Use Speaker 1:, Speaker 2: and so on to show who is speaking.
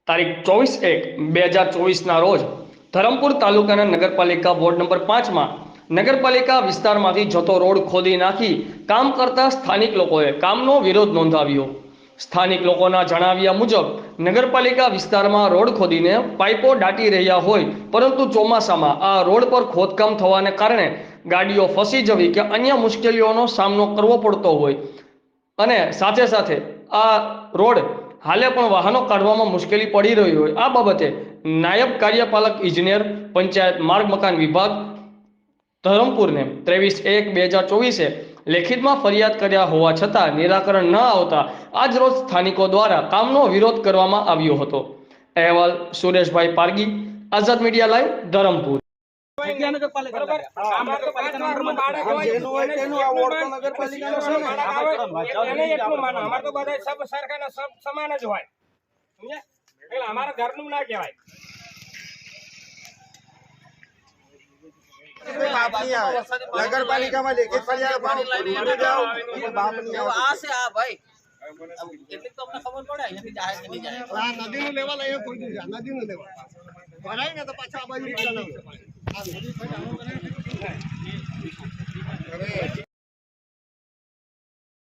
Speaker 1: તારીખ 24/1/2024 રોજ ધરમપુર તાલુકાના નગરપાલિકા વોર્ડ નંબર 5 માં નગરપાલિકા વિસ્તારમાંથી જતો રોડ ખોદી નાખી કામ કરતા સ્થાનિક લોકોએ કામનો વિરોધ નોંધાવ્યો। સ્થાનિક લોકોના જણાવ્યા મુજબ નગરપાલિકા વિસ્તારમાં રોડ ખોદીને પાઇપો દાટી રહ્યા હોય, પરંતુ ચોમાસામાં આ રોડ પર ખોદકામ થવાને કારણે ગાડીઓ ફસી જવી કે અન્ય મુશ્કેલીઓનો સામનો કરવો પડતો હોય અને સાથે સાથે આ રોડ હાલે પણ વાહનો કાઢવામાં મુશ્કેલી પડી રહી હોય। આ બાબતે નાયબ કાર્યપાલક ઇજનેર પંચાયત માર્ગ મકાન વિભાગ ધરમપુરને 23/1/2024 લેખિતમાં ફરિયાદ કર્યા હોવા છતાં નિરાકરણ ન આવતા આજ રોજ સ્થાનિકો દ્વારા કામનો વિરોધ કરવામાં આવ્યો હતો। અહેવાલ સુરેશભાઈ પારગી, આઝાદ મીડિયા લાઈવ, ધરમપુર।
Speaker 2: नगरपालिका में लेखित फरियाद
Speaker 3: એટલી તો અમને ખબર પડે અહીંયાથી જાય કે નહીં જાય।
Speaker 2: નદીનું લેવલ અહીંયા પહોંચ્યું છે, નદીનું લેવલ ભરાય ને તો પાછા આ બાજુ